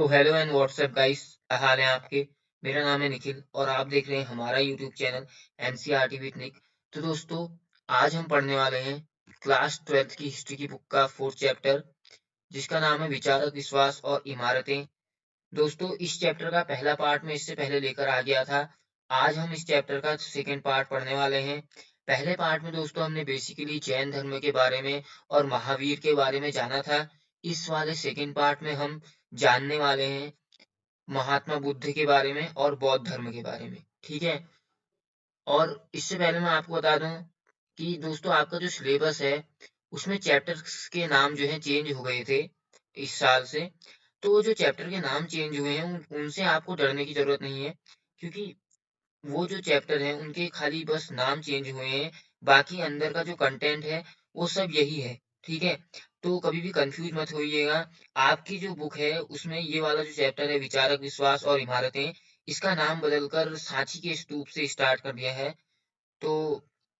So hello and WhatsApp guys, क्या हाल है आपके। मेरा नाम है निखिल और आप देख रहे हैं हमारा यूट्यूब चैनल एनसीईआरटी विद निक। तो दोस्तों, आज हम पढ़ने वाले हैं क्लास 12th की हिस्ट्री की बुक का 4th चैप्टर, जिसका नाम है विचारक, विश्वास और इमारतें। दोस्तों, इस चैप्टर का पहला पार्ट में इससे पहले लेकर आ गया था। आज हम इस चैप्टर का सेकेंड पार्ट पढ़ने वाले हैं। पहले पार्ट में दोस्तों हमने बेसिकली जैन धर्म के बारे में और महावीर के बारे में जाना था। इस वाले सेकेंड पार्ट में हम जानने वाले हैं महात्मा बुद्ध के बारे में और बौद्ध धर्म के बारे में। ठीक है। और इससे पहले मैं आपको बता दूं कि दोस्तों, आपका जो सिलेबस है उसमें चैप्टर्स के नाम जो है चेंज हो गए थे इस साल से। तो वो जो चैप्टर के नाम चेंज हुए हैं उनसे आपको डरने की जरूरत नहीं है, क्योंकि वो जो चैप्टर हैं उनके खाली बस नाम चेंज हुए हैं। बाकी अंदर का जो कंटेंट है वो सब यही है। ठीक है। तो कभी भी कंफ्यूज मत होइएगा। आपकी जो बुक है उसमें ये वाला जो चैप्टर है विचारक, विश्वास और इमारतें, इसका नाम बदलकर सांची के स्तूप से स्टार्ट कर दिया है। तो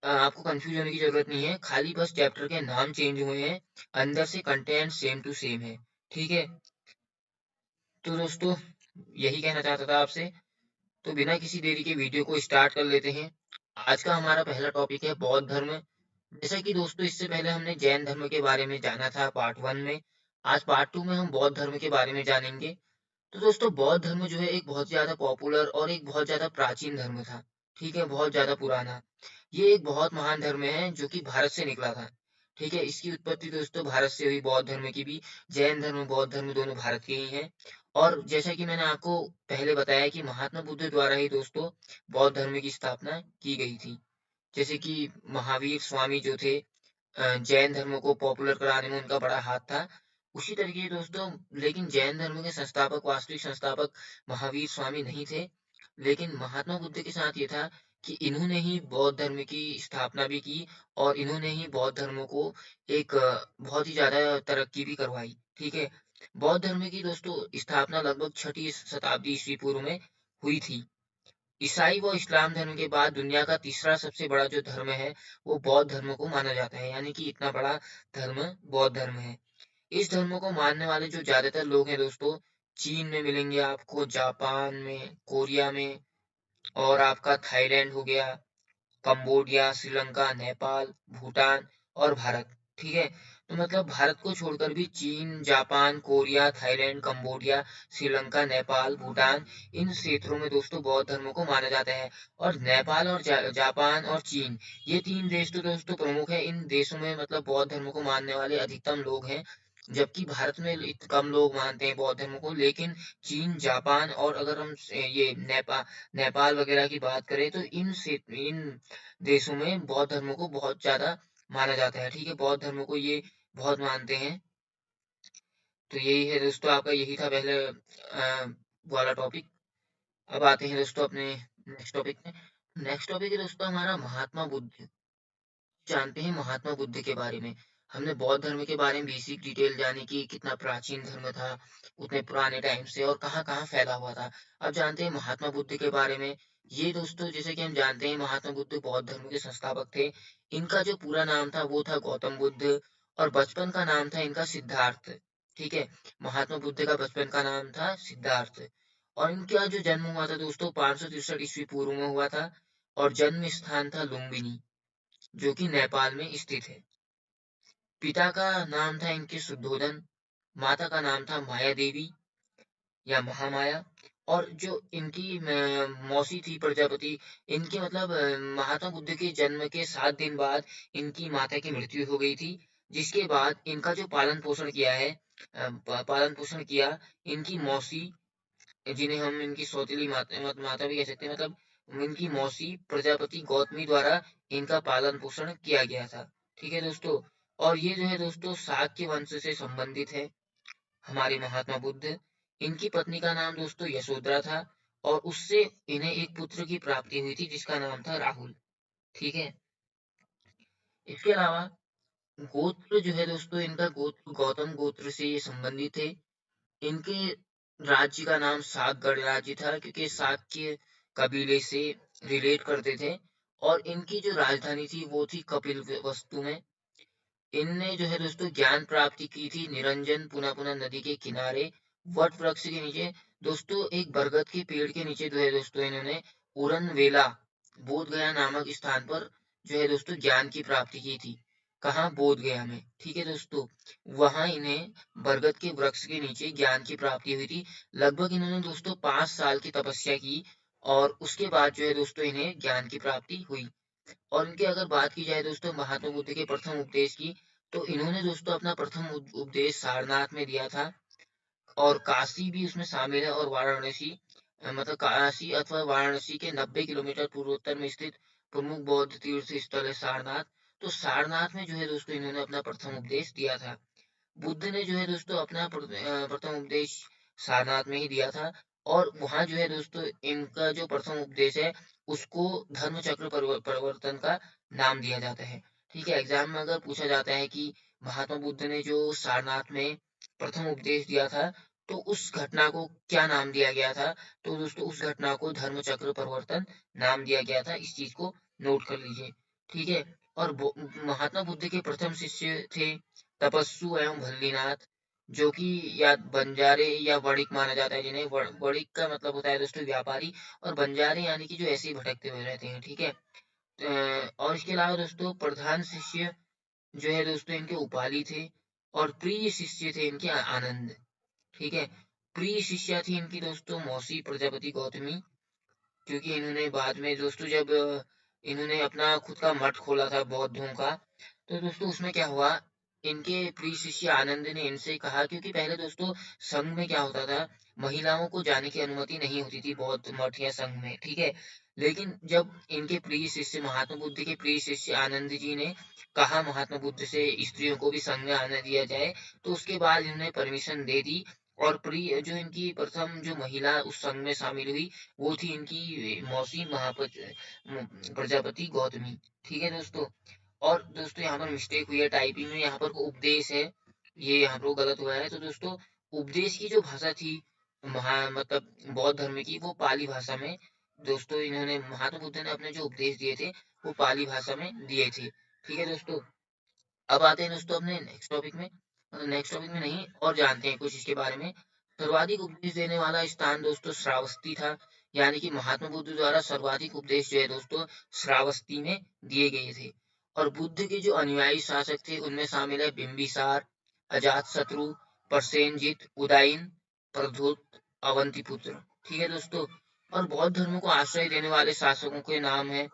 आपको कंफ्यूज होने की जरूरत नहीं है, खाली बस चैप्टर के नाम चेंज हुए हैं, अंदर से कंटेंट सेम टू सेम है। ठीक है। तो दोस्तों, यही कहना चाहता था आपसे। तो बिना किसी देरी के वीडियो को स्टार्ट कर लेते हैं। आज का हमारा पहला टॉपिक है बौद्ध धर्म। जैसा कि दोस्तों, इससे पहले हमने जैन धर्म के बारे में जाना था पार्ट 1 में। आज पार्ट 2 में हम बौद्ध धर्म के बारे में जानेंगे। तो दोस्तों, बौद्ध धर्म जो है एक बहुत ज्यादा पॉपुलर और एक बहुत ज्यादा प्राचीन धर्म था। ठीक है, बहुत ज्यादा पुराना। ये एक बहुत महान धर्म है जो कि भारत से निकला था। ठीक है, इसकी उत्पत्ति दोस्तों भारत से हुई। बौद्ध धर्म की भी, जैन धर्म बौद्ध धर्म दोनों भारत के ही हैं। और जैसा कि मैंने आपको पहले बताया कि महात्मा बुद्ध द्वारा ही दोस्तों बौद्ध धर्म की स्थापना की गई थी। जैसे कि महावीर स्वामी जो थे, जैन धर्म को पॉपुलर कराने में उनका बड़ा हाथ था। उसी तरीके से दोस्तों, लेकिन जैन धर्म के संस्थापक, वास्तविक संस्थापक महावीर स्वामी नहीं थे। लेकिन महात्मा बुद्ध के साथ ये था कि इन्होंने ही बौद्ध धर्म की स्थापना भी की और इन्होंने ही बौद्ध धर्म को एक बहुत ही ज्यादा तरक्की भी करवाई। ठीक है। बौद्ध धर्म की दोस्तों स्थापना लगभग 6ठी शताब्दी ईस्वी पूर्व में हुई थी। ईसाई व इस्लाम धर्म के बाद दुनिया का तीसरा सबसे बड़ा जो धर्म है वो बौद्ध धर्म को माना जाता है, यानी कि इतना बड़ा धर्म बौद्ध धर्म है। इस धर्म को मानने वाले जो ज्यादातर लोग हैं दोस्तों, चीन में मिलेंगे आपको, जापान में, कोरिया में, और आपका थाईलैंड हो गया, कंबोडिया, श्रीलंका, नेपाल, भूटान और भारत। ठीक है। तो मतलब भारत को छोड़कर भी चीन, Japan, Korea, Thailand, Cambodia, Sri Lanka, Nepal, Bhutan, इन क्षेत्रों में दोस्तों बौद्ध धर्म को माना जाता है। और नेपाल और जापान और चीन, ये तीन देश तो दोस्तों प्रमुख है। इन देशों में मतलब बौद्ध धर्म को मानने वाले अधिकतम लोग हैं, जबकि भारत में कम लोग मानते हैं बौद्ध धर्म को। लेकिन चीन, जापान और अगर हम ये नेपाल वगैरह की बात करें तो इन देशों में बौद्ध धर्म को बहुत ज्यादा माना जाता है। ठीक है, बौद्ध धर्म को ये बहुत मानते हैं। तो यही है दोस्तों, आपका यही था पहले वाला टॉपिक। अब आते हैं दोस्तों अपने नेक्स्ट टॉपिक में। नेक्स्ट टॉपिक है दोस्तों हमारा महात्मा बुद्ध। जानते हैं महात्मा बुद्ध के बारे में। हमने बौद्ध धर्म के बारे में बेसिक डिटेल जानी कि कितना प्राचीन धर्म था उतने पुराने टाइम से और कहाँ कहाँ फैला हुआ था। अब जानते हैं महात्मा बुद्ध के बारे में। ये दोस्तों, जैसे कि हम जानते हैं महात्मा बुद्ध बौद्ध धर्म के संस्थापक थे। इनका जो पूरा नाम था वो था गौतम बुद्ध, और बचपन का नाम था इनका सिद्धार्थ। ठीक है, महात्मा बुद्ध का बचपन का नाम था सिद्धार्थ। और इनका जो जन्म हुआ था दोस्तों 563 ईस्वी पूर्व में हुआ था, और जन्म स्थान था लुम्बिनी, जो कि नेपाल में स्थित है। पिता का नाम था इनके शुद्धोधन, माता का नाम था माया देवी या महामाया। और जो इनकी मौसी थी प्रजापति, इनके मतलब महात्मा बुद्ध के जन्म के 7 दिन बाद इनकी माता की मृत्यु हो गई थी। जिसके बाद इनका जो पालन पोषण किया है, पालन पोषण किया इनकी मौसी, जिन्हें हम इनकी सौतेली माता भी कह सकते हैं, मतलब इनकी मौसी प्रजापति गौतमी द्वारा इनका पालन पोषण किया गया था। ठीक है दोस्तों। और ये जो है दोस्तों शाक्य वंश से संबंधित है हमारे महात्मा बुद्ध। इनकी पत्नी का नाम दोस्तों यशोधरा था, और उससे इन्हें एक पुत्र की प्राप्ति हुई थी जिसका नाम था राहुल। ठीक है। इसके अलावा गोत्र जो है दोस्तों, इनका गोत्र गौतम गोत्र से ये संबंधित थे। इनके राज्य का नाम साकगढ़ राज्य था, क्योंकि साक्य कबीले से रिलेट करते थे। और इनकी जो राजधानी थी वो थी कपिल वस्तु में। इनने जो है दोस्तों ज्ञान प्राप्ति की थी निरंजन पुनः पुनः नदी के किनारे, वट वृक्ष के नीचे दोस्तों, एक बरगद के पेड़ के नीचे जो है दोस्तों इन्होंने उड़न वेला बोध गया नामक स्थान पर जो है दोस्तों ज्ञान की प्राप्ति की थी। कहाँ? बोध गया में। ठीक है दोस्तों, वहां इन्हें बरगद के वृक्ष के नीचे ज्ञान की प्राप्ति हुई थी। लगभग इन्होंने दोस्तों 5 साल की तपस्या की और उसके बाद जो है दोस्तों इन्हें ज्ञान की प्राप्ति हुई। और इनकी अगर बात की जाए दोस्तों महात्मा बुद्ध के प्रथम उपदेश की, तो इन्होंने दोस्तों अपना प्रथम उपदेश सारनाथ में दिया था और काशी भी उसमें शामिल है और वाराणसी, मतलब काशी अथवा वाराणसी के 90 किलोमीटर पूर्वोत्तर में स्थित प्रमुख बौद्ध तीर्थ स्थल है सारनाथ। तो सारनाथ में जो है दोस्तों इन्होंने अपना प्रथम उपदेश दिया था। बुद्ध ने जो है दोस्तों अपना प्रथम उपदेश सारनाथ में ही दिया था और वहां जो है दोस्तों इनका जो प्रथम उपदेश है उसको धर्म चक्र परिवर्तन का नाम दिया जाता है। ठीक है, एग्जाम में अगर पूछा जाता है कि महात्मा बुद्ध ने जो सारनाथ में प्रथम उपदेश दिया था तो उस घटना को क्या नाम दिया गया था, तो दोस्तों उस घटना को धर्म चक्र परिवर्तन नाम दिया गया था। इस चीज को नोट कर लीजिए। ठीक है, और महात्मा बुद्ध के प्रथम शिष्य थे तपस्सु एवं भल्लीनाथ, जो कि या बंजारे या वणिक माना जाता है जिन्हें। वणिक का मतलब होता है दोस्तों व्यापारी, और बंजारे यानी कि जो ऐसे ही भटकते हुए रहते हैं। ठीक है, और इसके अलावा दोस्तों प्रधान शिष्य जो है दोस्तों इनके उपाली थे और प्रिय शिष्य थे इनके आनंद। ठीक है, प्रिय शिष्या थी इनकी दोस्तों मौसी प्रजापति गौतमी, क्योंकि इन्होंने बाद में दोस्तों जब इन्होंने अपना खुद का मठ खोला था बौद्धों का, तो दोस्तों उसमें क्या हुआ, इनके प्रिय शिष्य आनंद ने इनसे कहा, क्योंकि पहले दोस्तों संघ में क्या होता था, महिलाओं को जाने की अनुमति नहीं होती थी बौद्ध मठ या संघ में। ठीक है, लेकिन जब इनके प्रिय शिष्य महात्मा बुद्ध के प्रिय शिष्य आनंद जी ने कहा महात्मा बुद्ध से स्त्रियों को भी संघ में आने दिया जाए, तो उसके बाद इन्होंने परमिशन दे दी। और प्रिय जो इनकी प्रथम जो महिला उस संघ में शामिल हुई वो थी इनकी मौसी प्रजापति गौतमी। ठीक है दोस्तों, और दोस्तों यहाँ पर मिस्टेक हुई है टाइपिंग में, यहाँ पर उपदेश है, ये यहाँ पर गलत हुआ है। तो दोस्तों उपदेश की जो भाषा थी मतलब बौद्ध धर्म की, वो पाली भाषा में दोस्तों इन्होंने महात्मा बुद्ध ने अपने जो उपदेश दिए थे वो पाली भाषा में दिए थे। ठीक है दोस्तों, अब आते हैं दोस्तों अपने नेक्स्ट टॉपिक में, मतलब नेक्स्ट टॉपिक में नहीं, और जानते हैं कुछ इसके बारे में। सर्वाधिक उपदेश देने वाला स्थान दोस्तों श्रावस्ती था, यानी कि महात्मा बुद्ध द्वारा सर्वाधिक उपदेश जो है दोस्तों श्रावस्ती में दिए गए थे। और बुद्ध के जो अनुयायी शासक थे उनमें शामिल है बिंबिसार, अजात शत्रु, प्रसेनजित, उदयन, प्रद्योत, अवंतीपुत्र। ठीक है दोस्तों, और बौद्ध धर्म को आश्रय देने वाले शासकों के नाम है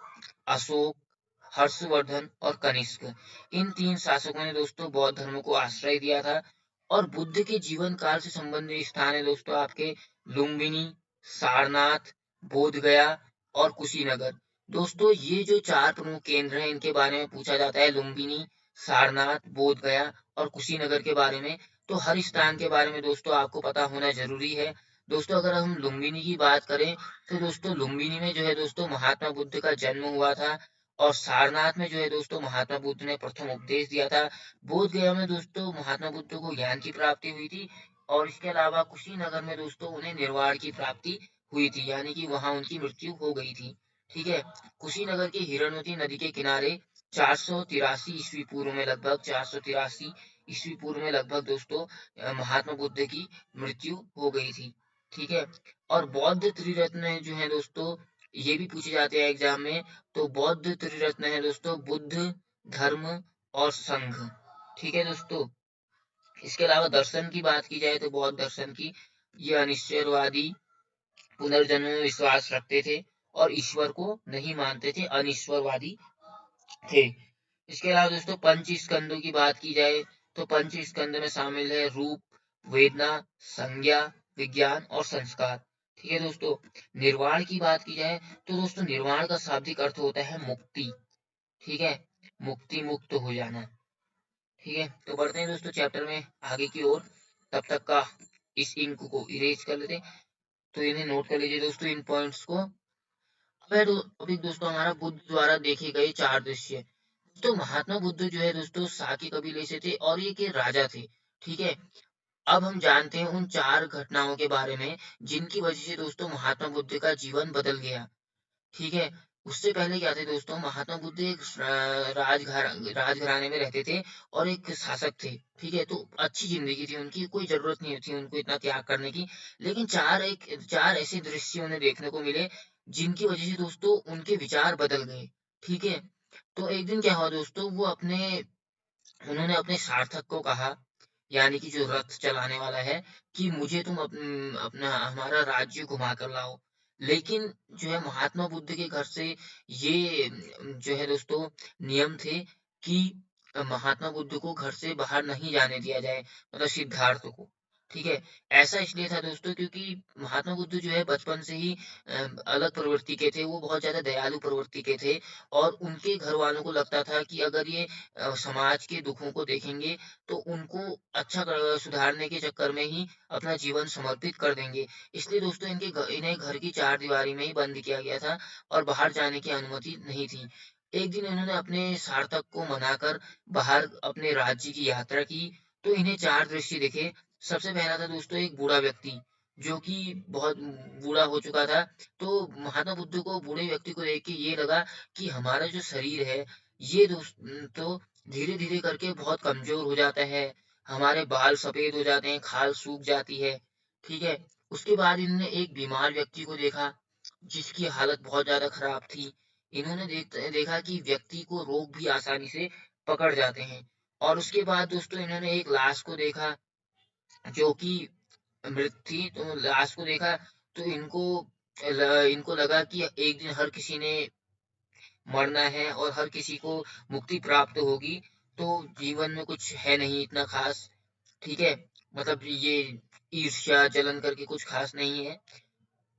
अशोक, हर्षवर्धन और कनिष्क। इन तीन शासकों ने दोस्तों बौद्ध धर्म को आश्रय दिया था। और बुद्ध के जीवन काल से संबंधित स्थान है दोस्तों आपके लुम्बिनी, सारनाथ, बोध गया और कुशीनगर। दोस्तों ये जो चार प्रमुख केंद्र हैं इनके बारे में पूछा जाता है, लुम्बिनी, सारनाथ, बोध गया और कुशीनगर के बारे में। तो हर स्थान के बारे में दोस्तों आपको पता होना जरूरी है। दोस्तों अगर हम लुम्बिनी की बात करें तो दोस्तों लुम्बिनी में जो है दोस्तों महात्मा बुद्ध का जन्म हुआ था। और सारनाथ में जो है दोस्तों महात्मा बुद्ध ने प्रथम उपदेश दिया था। बोध गया में दोस्तों महात्मा बुद्ध को ज्ञान की प्राप्ति हुई थी। और इसके अलावा कुशीनगर में दोस्तों उन्हें निर्वाण की प्राप्ति हुई थी, यानी कि वहां उनकी मृत्यु हो गई थी। ठीक है, कुशीनगर की हिरणवती नदी के किनारे 483 ईस्वी पूर्व में, लगभग 483 ईस्वी पूर्व में लगभग दोस्तों महात्मा बुद्ध की मृत्यु हो गई थी। ठीक है, और बौद्ध त्रिरत्न जो है दोस्तों ये भी पूछे जाते हैं एग्जाम में। तो बौद्ध त्रिरत्न है दोस्तों बुद्ध, धर्म और संघ। ठीक है दोस्तों, इसके अलावा दर्शन की बात की जाए तो बौद्ध दर्शन की, ये अनिश्वरवादी, पुनर्जन्म में विश्वास रखते थे और ईश्वर को नहीं मानते थे, अनिश्वरवादी थे। इसके अलावा दोस्तों पंच स्कंदों की बात की जाए तो पंच स्कंद में शामिल है रूप, वेदना, संज्ञा, विज्ञान और संस्कार। ठीक है दोस्तों, निर्वाण की बात की जाए तो दोस्तों निर्वाण का शाब्दिक अर्थ होता है मुक्ति। ठीक है, मुक्ति, मुक्त हो जाना। ठीक है, तो बढ़ते हैं दोस्तों चैप्टर में आगे की ओर। तब तक का इस इंक को इरेज कर लेते हैं। तो इन्हें नोट कर लीजिए दोस्तों इन पॉइंट्स को। अभी दोस्तों हमारा बुद्ध द्वारा देखे गए चार दृश्य। तो महात्मा बुद्ध जो है दोस्तों साकी कबीले से थे और ये के राजा थे। ठीक है, अब हम जानते हैं उन चार घटनाओं के बारे में जिनकी वजह से दोस्तों महात्मा बुद्ध का जीवन बदल गया। ठीक है, उससे पहले क्या थे दोस्तों, महात्मा बुद्ध एक राजघराने में रहते थे और एक शासक थे। ठीक है, तो अच्छी जिंदगी थी उनकी, कोई जरूरत नहीं थी उनको इतना त्याग करने की। लेकिन चार ऐसे दृश्य उन्हें देखने को मिले जिनकी वजह से दोस्तों उनके विचार बदल गए। ठीक है, तो एक दिन क्या हुआ दोस्तों, उन्होंने अपने सार्थक को कहा, यानी कि जो रथ चलाने वाला है, कि मुझे तुम अपना हमारा राज्य घुमा कर लाओ। लेकिन जो है महात्मा बुद्ध के घर से ये जो है दोस्तों नियम थे कि महात्मा बुद्ध को घर से बाहर नहीं जाने दिया जाए, मतलब सिद्धार्थ को। ठीक है, ऐसा इसलिए था दोस्तों क्योंकि महात्मा बुद्ध जो है बचपन से ही अलग प्रवृत्ति के थे, वो बहुत ज्यादा दयालु प्रवृत्ति के थे। और उनके घर वालों को लगता था कि अगर ये समाज के दुखों को देखेंगे तो उनको सुधारने के चक्कर में ही अपना जीवन समर्पित कर देंगे। इसलिए दोस्तों इन्हें घर की चारदीवारी में ही बंद किया गया था और बाहर जाने की अनुमति नहीं थी। एक दिन इन्होंने अपने सार्थक को मनाकर बाहर अपने राज्य की यात्रा की, तो इन्हें चार दृश्य दिखे। सबसे पहला था दोस्तों एक बूढ़ा व्यक्ति जो कि बहुत बूढ़ा हो चुका था। तो महात्मा बुद्ध को बूढ़े व्यक्ति को देख के ये लगा कि हमारा जो शरीर है ये तो धीरे धीरे करके बहुत कमजोर हो जाता है, हमारे बाल सफेद हो जाते हैं, खाल सूख जाती है। ठीक है, उसके बाद इन्होंने एक बीमार व्यक्ति को देखा जिसकी हालत बहुत ज्यादा खराब थी। इन्होंने देखा कि व्यक्ति को रोग भी आसानी से पकड़ जाते हैं। और उसके बाद दोस्तों इन्होंने एक लाश को देखा जो कि मृत थी। तो लाश को देखा तो इनको लगा कि एक दिन हर किसी ने मरना है और हर किसी को मुक्ति प्राप्त होगी, तो जीवन में कुछ है नहीं इतना खास। ठीक है, मतलब ये ईर्ष्या जलन करके कुछ खास नहीं है,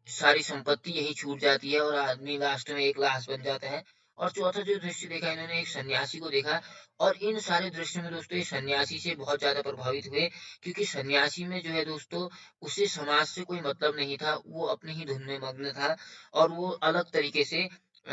सारी संपत्ति यही छूट जाती है और आदमी लास्ट में एक लाश बन जाता है। और चौथा जो दृश्य देखा इन्होंने, एक सन्यासी को देखा। और इन सारे दृश्य में दोस्तों ये सन्यासी से बहुत ज्यादा प्रभावित हुए, क्योंकि सन्यासी में जो है दोस्तों उसे समाज से कोई मतलब नहीं था, वो अपने ही धुन में मग्न था और वो अलग तरीके से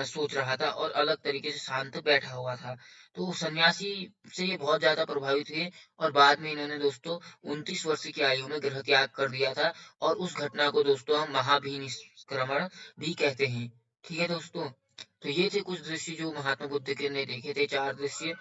सोच रहा था और अलग तरीके से शांत बैठा हुआ था। तो सन्यासी से ये बहुत ज्यादा प्रभावित हुए और बाद में इन्होंने दोस्तों 29 वर्ष की आयु में गृह त्याग कर दिया था। और उस घटना को दोस्तों हम महाभिनिष्क्रमण भी कहते हैं। ठीक है दोस्तों, तो ये थे कुछ दृश्य जो महात्मा बुद्ध के ने देखे थे, चार दृश्य।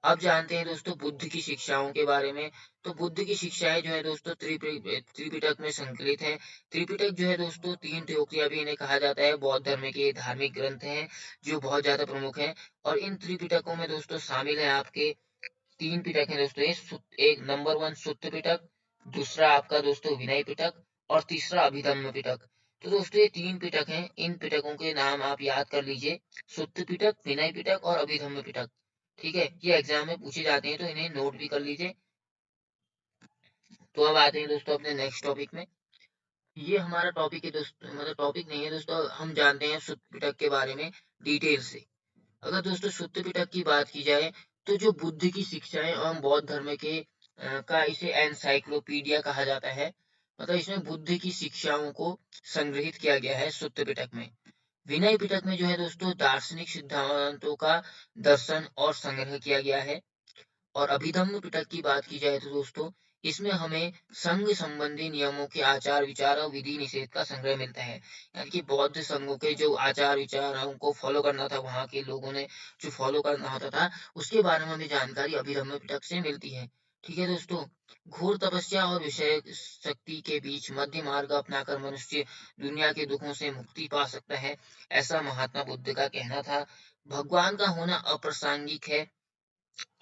अब जानते हैं दोस्तों बुद्ध की शिक्षाओं के बारे में। तो बुद्ध की शिक्षाएं जो है दोस्तों त्रिपिटक में संकलित है। त्रिपिटक जो है दोस्तों तीन त्योक्तिया भी इन्हें कहा जाता है, बौद्ध धर्म के धार्मिक ग्रंथ हैं जो बहुत ज्यादा प्रमुख हैं। और इन त्रिपिटकों में दोस्तों शामिल है आपके तीन पिटक हैं दोस्तों, एक नंबर 1 सुत्त पिटक, दूसरा आपका दोस्तों विनय पिटक और तीसरा अभिधम्म पिटक। तो दोस्तों ये तीन पिटक हैं, इन पिटकों के नाम आप याद कर लीजिए, सुत्त पिटक, विनय पिटक और अभिधम्म पिटक। ठीक है, ये एग्जाम में पूछे जाते हैं तो इन्हें नोट भी कर लीजिए। तो अब आते हैं दोस्तों अपने नेक्स्ट टॉपिक में। ये हमारा टॉपिक है दोस्तों, मतलब टॉपिक नहीं है दोस्तों, हम जानते हैं सुत्त पिटक के बारे में डिटेल से। अगर दोस्तों सुत्त पिटक की बात की जाए तो जो बुद्ध की शिक्षाएं एवं बौद्ध धर्म के का इसे एनसाइक्लोपीडिया कहा जाता है। मतलब इसमें बुद्ध की शिक्षाओं को संग्रहित किया गया है सुत्त पिटक में। विनय पिटक में जो है दोस्तों दार्शनिक सिद्धांतों का दर्शन और संग्रह किया गया है। और अभिधम्म पिटक की बात की जाए तो दोस्तों इसमें हमें संघ संबंधी नियमों के आचार विचार और विधि निषेध का संग्रह मिलता है। यानी कि बौद्ध संघों के जो आचार विचार को फॉलो करना था, वहां के लोगों ने जो फॉलो करना होता था, उसके बारे में हमें जानकारी अभिधम्म पिटक से मिलती है। ठीक है दोस्तों, घोर तपस्या और विषय शक्ति के बीच मध्य मार्ग अपनाकर मनुष्य दुनिया के दुखों से मुक्ति पा सकता है, ऐसा महात्मा बुद्ध का कहना था। भगवान का होना अप्रासंगिक है।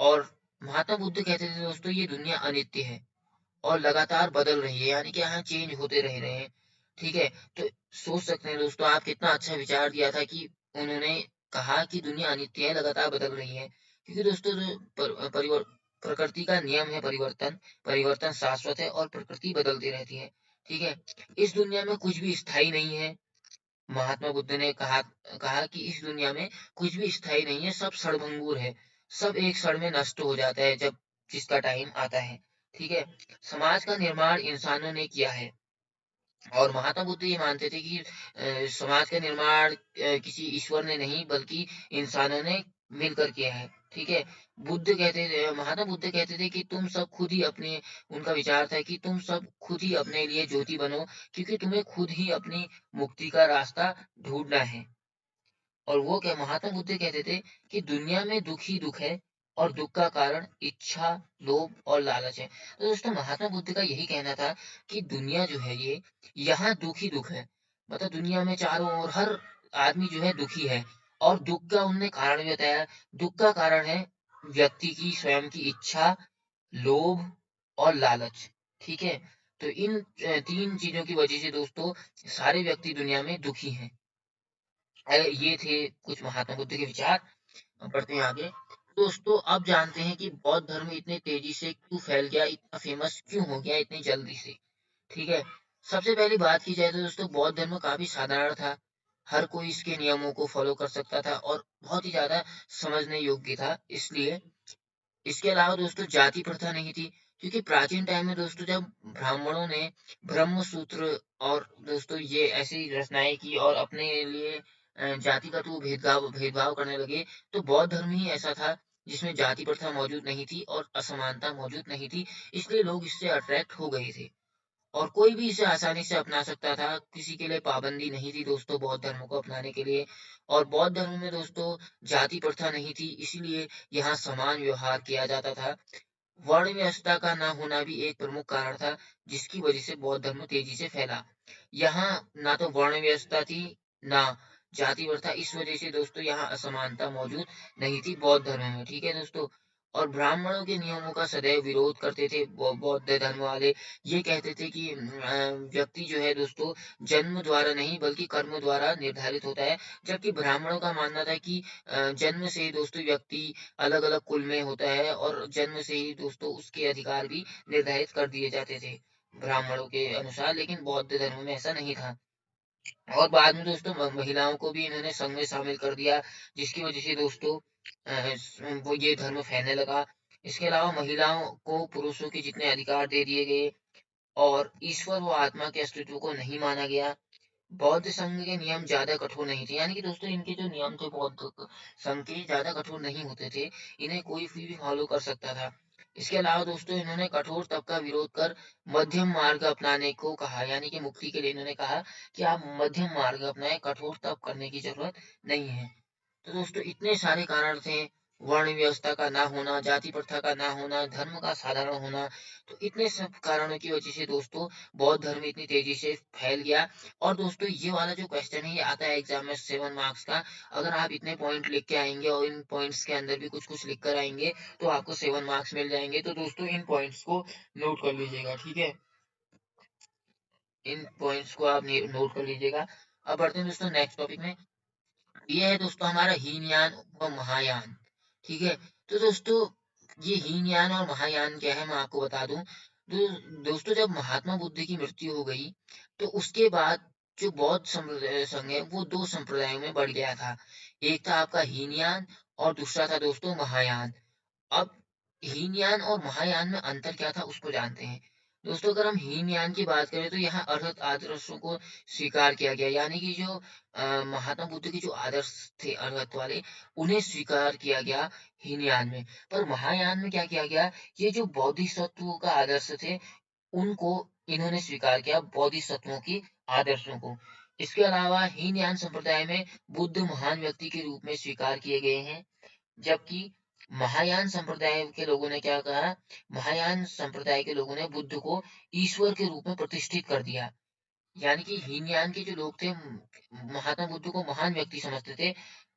और महात्मा बुद्ध कहते थे दोस्तों ये दुनिया अनित्य है और लगातार बदल रही है, यानी कि यहाँ चेंज होते रह रहे हैं। ठीक है, तो सोच सकते हैं दोस्तों आप कितना अच्छा विचार दिया था कि उन्होंने कहा कि दुनिया अनित्य है, लगातार बदल रही है। क्योंकि दोस्तों जो प्रकृति का नियम है परिवर्तन, परिवर्तन शाश्वत है और प्रकृति बदलती रहती है। ठीक है, इस दुनिया में कुछ भी स्थायी नहीं है। महात्मा बुद्ध ने कहा कि इस दुनिया में कुछ भी स्थायी नहीं है, सब क्षणभंगुर है, सब एक क्षण में नष्ट हो जाता है जब जिसका टाइम आता है। ठीक है, समाज का निर्माण इंसानों ने किया है। और महात्मा बुद्ध ये मानते थे कि समाज का निर्माण किसी ईश्वर ने नहीं बल्कि इंसानों ने मिलकर किया है। ठीक है, महात्मा बुद्ध कहते थे कि तुम सब खुद ही अपने, उनका विचार था कि तुम सब खुद ही अपने लिए ज्योति बनो, क्योंकि तुम्हें खुद ही अपनी मुक्ति का रास्ता ढूंढना है। और वो क्या महात्मा बुद्ध कहते थे कि दुनिया में दुख ही दुख है और दुख का कारण इच्छा, लोभ और लालच है। तो दोस्तों महात्मा बुद्ध का यही कहना था कि दुनिया जो है ये यहाँ दुख ही दुख है। मतलब दुनिया में चारों ओर हर आदमी जो है दुखी है और दुख का उन्होंने कारण भी बताया। दुख का कारण है व्यक्ति की स्वयं की इच्छा, लोभ और लालच। ठीक है, तो इन तीन चीजों की वजह से दोस्तों सारे व्यक्ति दुनिया में दुखी हैं। ये थे कुछ महात्मा बुद्ध के विचार। अब बढ़ते हैं आगे। दोस्तों अब जानते हैं कि बौद्ध धर्म इतने तेजी से क्यों फैल गया, इतना फेमस क्यों हो गया इतनी जल्दी से। ठीक है, सबसे पहली बात की जाए तो दोस्तों बौद्ध धर्म काफी साधारण था। हर कोई इसके नियमों को फॉलो कर सकता था और बहुत ही ज्यादा समझने योग्य था। इसलिए इसके अलावा दोस्तों जाति प्रथा नहीं थी, क्योंकि प्राचीन टाइम में दोस्तों जब ब्राह्मणों ने ब्रह्म सूत्र और दोस्तों ये ऐसी रचनाएं की और अपने लिए जातिगत वो भेदभाव भेदभाव करने लगे, तो बौद्ध धर्म ही ऐसा था जिसमें जाति प्रथा मौजूद नहीं थी और असमानता मौजूद नहीं थी। इसलिए लोग इससे अट्रैक्ट हो गए थे और कोई भी इसे आसानी से अपना सकता था। किसी के लिए पाबंदी नहीं थी दोस्तों बौद्ध धर्म को अपनाने के लिए। और बौद्ध धर्म में दोस्तों जाति प्रथा नहीं थी, इसीलिए यहाँ समान व्यवहार किया जाता था। वर्ण व्यवस्था का ना होना भी एक प्रमुख कारण था जिसकी वजह से बौद्ध धर्म तेजी से फैला। यहाँ ना तो वर्ण व्यवस्था थी, ना जाति प्रथा, इस वजह से दोस्तों यहाँ असमानता मौजूद नहीं थी बौद्ध धर्म में। ठीक है दोस्तों, और ब्राह्मणों के नियमों का सदैव विरोध करते थे बौद्ध धर्म वाले। ये कहते थे कि व्यक्ति जो है दोस्तों जन्म द्वारा नहीं बल्कि कर्म द्वारा निर्धारित होता है, जबकि ब्राह्मणों का मानना था कि जन्म से ही दोस्तों व्यक्ति अलग अलग कुल में होता है और जन्म से ही दोस्तों उसके अधिकार भी निर्धारित कर दिए जाते थे ब्राह्मणों के अनुसार। लेकिन बौद्ध धर्म में ऐसा नहीं था। और बाद में दोस्तों महिलाओं को भी इन्होंने संघ में शामिल कर दिया, जिसकी वजह से दोस्तों वो ये धर्म फैलने लगा। इसके अलावा महिलाओं को पुरुषों के जितने अधिकार दे दिए गए और ईश्वर व आत्मा के अस्तित्व को नहीं माना गया। बौद्ध संघ के नियम ज्यादा कठोर नहीं थे, यानी कि दोस्तों इनके जो नियम थे बौद्ध संघ के ज्यादा कठोर नहीं होते थे, इन्हें कोई भी फॉलो कर सकता था। इसके अलावा दोस्तों इन्होंने कठोर तब का विरोध कर मध्यम मार्ग अपनाने को कहा, यानी कि मुक्ति के लिए इन्होंने कहा कि आप मध्यम मार्ग अपनाएं, कठोर तप करने की जरूरत नहीं है। तो दोस्तों इतने सारे कारण थे, वर्ण व्यवस्था का ना होना, जाति प्रथा का ना होना, धर्म का साधारण होना, तो इतने सब कारणों की वजह से दोस्तों बौद्ध धर्म इतनी तेजी से फैल गया। और दोस्तों ये वाला जो क्वेश्चन है ये आता है एग्जाम में 7 मार्क्स का। अगर आप इतने पॉइंट लिख के आएंगे और इन पॉइंट्स के अंदर भी कुछ कुछ लिख कर आएंगे तो आपको 7 मार्क्स मिल जाएंगे। तो दोस्तों इन पॉइंट्स को नोट कर लीजिएगा। ठीक है, इन पॉइंट्स को आप नोट कर लीजिएगा। अब बढ़ते हैं दोस्तों नेक्स्ट टॉपिक में। ये है दोस्तों हमारा हीनयान व महायान। ठीक है, तो दोस्तों ये हीनयान और महायान क्या है मैं आपको बता दूं। दोस्तों जब महात्मा बुद्ध की मृत्यु हो गई तो उसके बाद जो बौद्ध संप्रदाय संघ है वो दो संप्रदायों में बढ़ गया था। एक था आपका हीनयान और दूसरा था दोस्तों महायान। अब हीनयान और महायान में अंतर क्या था उसको जानते हैं। दोस्तों अगर हम हीनयान की बात करें तो यहाँ अर्हत आदर्शों को स्वीकार किया गया, यानी कि जो महात्मा बुद्ध के जो आदर्श थे अर्हत वाले उन्हें स्वीकार किया गया हीनयान में। पर महायान में क्या किया गया, ये जो बोधिसत्वों का आदर्श थे उनको इन्होंने स्वीकार किया, बोधिसत्वों की आदर्शों को। इसके अलावा हीनयान संप्रदाय में बुद्ध महान व्यक्ति के रूप में स्वीकार किए गए हैं, जबकि महायान संप्रदाय के लोगों ने क्या कहा, महायान संप्रदाय के लोगों ने बुद्ध को ईश्वर के रूप में प्रतिष्ठित कर दिया। यानी कि हीनयान के जो लोग थे महात्मा बुद्ध को महान व्यक्ति समझते थे,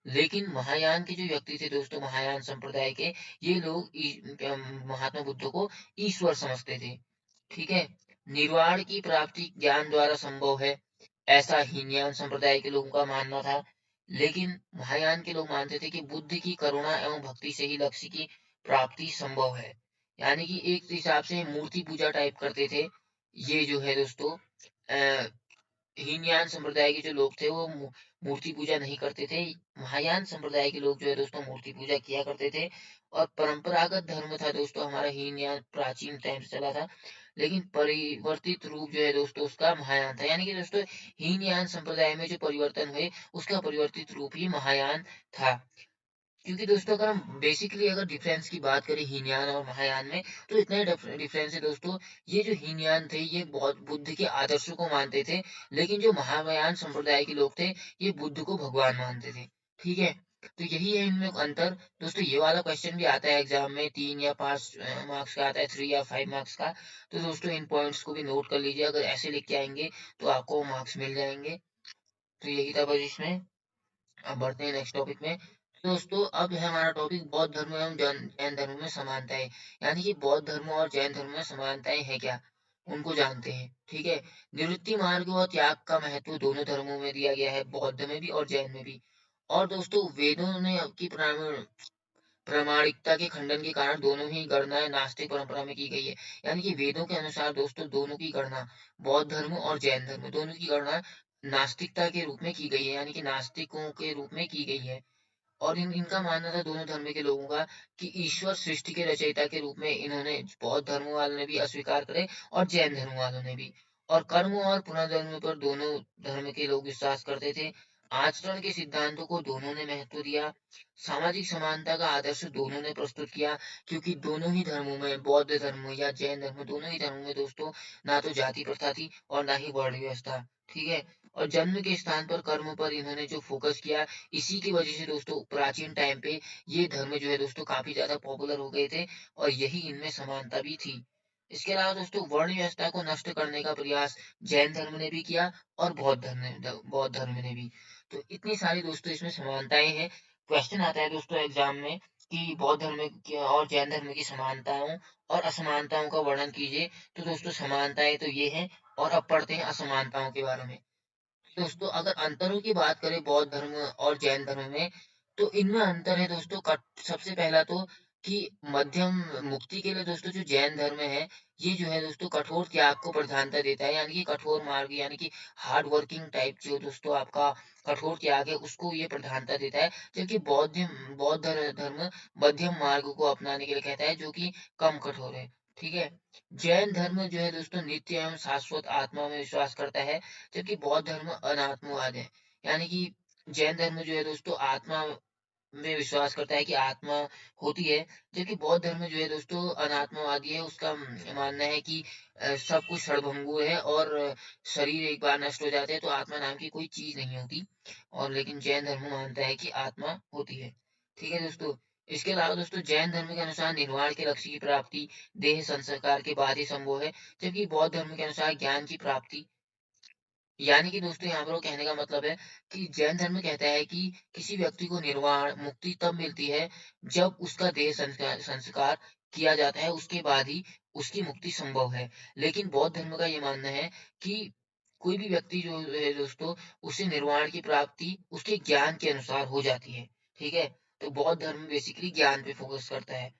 लेकिन महायान के जो व्यक्ति थे दोस्तों महायान संप्रदाय के, ये लोग महात्मा बुद्ध को ईश्वर समझते थे। ठीक है, निर्वाण की प्राप्ति ज्ञान द्वारा संभव है, ऐसा हीनयान संप्रदाय के लोगों का मानना था। लेकिन महायान के लोग मानते थे कि बुद्ध की करुणा एवं भक्ति से ही लक्ष्य की प्राप्ति संभव है। यानी कि एक हिसाब से मूर्ति पूजा टाइप करते थे ये जो है दोस्तों। हीनयान संप्रदाय के जो लोग थे वो मूर्ति पूजा नहीं करते थे। महायान संप्रदाय के लोग जो है दोस्तों मूर्ति पूजा किया करते थे। और परंपरागत धर्म था दोस्तों हमारा हीनयान प्राचीन टाइम से चला था, लेकिन परिवर्तित रूप जो है दोस्तों उसका महायान था। यानी कि दोस्तों हीनयान संप्रदाय में जो परिवर्तन हुए उसका परिवर्तित रूप ही महायान था। क्योंकि दोस्तों अगर हम बेसिकली अगर डिफरेंस की बात करें हीनयान और महायान में तो इतना ही डिफरेंस है दोस्तों। ये जो हीनयान थे ये बहुत बुद्ध के आदर्शों को मानते थे, लेकिन जो महायान संप्रदाय के लोग थे ये बुद्ध को भगवान मानते थे। ठीक है। तो यही है इनमें अंतर। दोस्तों ये वाला क्वेश्चन भी आता है एग्जाम में, 3 या 5 मार्क्स का आता है, 3 या 5 मार्क्स का। तो दोस्तों इन पॉइंट्स को भी नोट कर लीजिए, अगर ऐसे लिख के आएंगे तो आपको मार्क्स मिल जाएंगे। तो यही था बस इसमें। अब बढ़ते हैं नेक्स्ट टॉपिक में। तो दोस्तों अब है हमारा टॉपिक बौद्ध धर्म एवं जैन धर्म में समानताएं। यानी कि बौद्ध धर्म और जैन धर्म में समानताएं है क्या, उनको जानते हैं। ठीक है। निवृत्ति मार्ग और त्याग का महत्व दोनों धर्मों में दिया गया है, बौद्ध में भी और जैन में भी। और दोस्तों वेदों ने अब की प्रामाणिकता के खंडन के कारण दोनों ही गणनाएं नास्तिक परंपरा में की गई है। यानी कि वेदों के अनुसार दोस्तों दोनों की गणना, बौद्ध धर्म और जैन धर्म दोनों की गणना नास्तिकता के रूप में की गई है, यानी कि नास्तिकों के रूप में की गई है। और इनका मानना था दोनों धर्म के लोगों का कि ईश्वर सृष्टि के रचयिता के रूप में इन्होंने बौद्ध धर्म वालों ने भी अस्वीकार करे और जैन धर्म वालों ने भी। और कर्म और पुनर्जन्म पर दोनों धर्म के लोग विश्वास करते थे। आचरण के सिद्धांतों को दोनों ने महत्व दिया। सामाजिक समानता का आदर्श दोनों ने प्रस्तुत किया, क्योंकि दोनों ही धर्मों में, बौद्ध धर्म या जैन धर्म, दोनों ही धर्मों में दोस्तों ना तो जाति प्रथा थी और ना ही वर्ण व्यवस्था। ठीक है। और जन्म के स्थान पर कर्म पर इन्होंने जो फोकस किया, इसी की वजह से दोस्तों प्राचीन टाइम पे ये धर्म जो है दोस्तों काफी ज्यादा पॉपुलर हो गए थे, और यही इनमें समानता भी थी। इसके अलावा दोस्तों वर्ण व्यवस्था को नष्ट करने का प्रयास जैन धर्म ने भी किया और बौद्ध धर्म ने भी। तो इतनी सारी दोस्तों इसमें समानताएं हैं। क्वेश्चन आता है दोस्तों एग्जाम में कि बौद्ध धर्म की और जैन धर्म की समानताओं और असमानताओं का वर्णन कीजिए। तो दोस्तों समानताएं तो ये है, और अब पढ़ते हैं असमानताओं के बारे में। दोस्तों अगर अंतरों की बात करें बौद्ध धर्म और जैन धर्म में, तो इनमें अंतर है दोस्तों। सबसे पहला तो कि मध्यम मुक्ति के लिए दोस्तों जो जैन धर्म है, ये जो है दोस्तों कठोर त्याग को प्रधानता देता है, यानी कि कठोर मार्ग, यानी कि हार्ड वर्किंग टाइप जो दोस्तों आपका कठोर त्याग है उसको ये प्रधानता देता है। जबकि बौद्ध धर्म मध्यम मार्ग को अपनाने के लिए कहता है, जो कि कम कठोर है। ठीक है। जैन धर्म जो है दोस्तों नित्य एवं शाश्वत आत्मा में विश्वास करता है, जबकि बौद्ध धर्म अनात्मवाद है। यानी कि जैन धर्म जो है दोस्तों आत्मा में विश्वास करता है कि आत्मा होती है, जबकि बौद्ध धर्म जो है दोस्तों अनात्मवादी है। उसका मानना है कि सब कुछ क्षणभंगुर है, और शरीर एक बार नष्ट हो जाते हैं तो आत्मा नाम की कोई चीज नहीं होती। और लेकिन जैन धर्म मानता है कि आत्मा होती है। ठीक है दोस्तों। इसके अलावा दोस्तों जैन धर्म के अनुसार निर्वाण के लक्ष्य की प्राप्ति देह संस्कार के बाद ही संभव है, जबकि बौद्ध धर्म के अनुसार ज्ञान की प्राप्ति। यानी कि दोस्तों यहाँ पर वो कहने का मतलब है कि जैन धर्म कहता है कि किसी व्यक्ति को निर्वाण मुक्ति तब मिलती है जब उसका देह संस्कार संस्कार किया जाता है, उसके बाद ही उसकी मुक्ति संभव है। लेकिन बौद्ध धर्म का ये मानना है कि कोई भी व्यक्ति जो है दोस्तों, उसे निर्वाण की प्राप्ति उसके ज्ञान के अनुसार हो जाती है। ठीक है। तो बौद्ध धर्म बेसिकली ज्ञान पे फोकस करता है।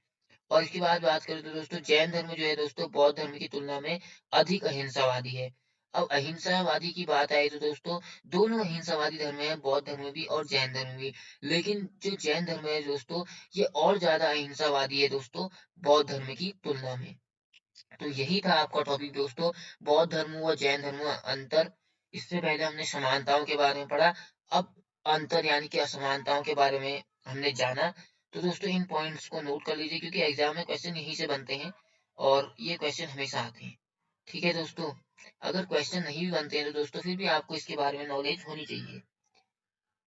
और इसके बाद बात करें तो दोस्तों जैन धर्म जो है दोस्तों बौद्ध धर्म की तुलना में अधिक अहिंसावादी है। अब अहिंसावादी की बात आई तो दोस्तों दोनों अहिंसावादी धर्म है, बौद्ध धर्म भी और जैन धर्म भी। लेकिन जो जैन धर्म है दोस्तों, ये और ज्यादा अहिंसावादी है दोस्तों बौद्ध धर्म की तुलना में। तो यही था आपका टॉपिक दोस्तों, बौद्ध धर्म व जैन धर्म में अंतर। इससे पहले हमने समानताओं के बारे में पढ़ा, अब अंतर यानी कि असमानताओं के बारे में हमने जाना। तो दोस्तों इन पॉइंट्स को नोट कर लीजिए, क्योंकि एग्जाम में क्वेश्चन यहीं से बनते हैं, और ये क्वेश्चन हमेशा आते हैं। ठीक है दोस्तों। अगर क्वेश्चन नहीं भी बनते हैं तो दोस्तों फिर भी आपको इसके बारे में नॉलेज होनी चाहिए।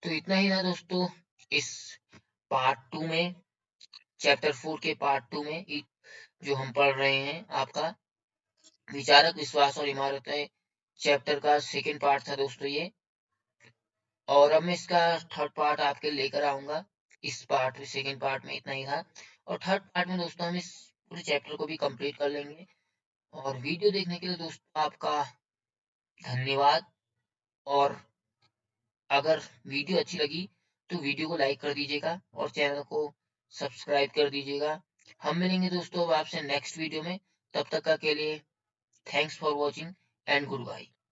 तो इतना ही था दोस्तों इस पार्ट 2 में, चैप्टर 4 के पार्ट 2 में जो हम पढ़ रहे हैं आपका विचारक विश्वास और इमारतें चैप्टर का सेकंड पार्ट था दोस्तों ये। और अब मैं इसका थर्ड पार्ट आपके लेकर आऊंगा। इस पार्ट सेकंड पार्ट में इतना ही था, और थर्ड पार्ट में दोस्तों हम इस पूरे चैप्टर को भी कंप्लीट कर लेंगे। और वीडियो देखने के लिए दोस्तों आपका धन्यवाद। और अगर वीडियो अच्छी लगी तो वीडियो को लाइक कर दीजिएगा और चैनल को सब्सक्राइब कर दीजिएगा। हम मिलेंगे दोस्तों अब आपसे नेक्स्ट वीडियो में। तब तक का के लिए thanks for watching and good bye.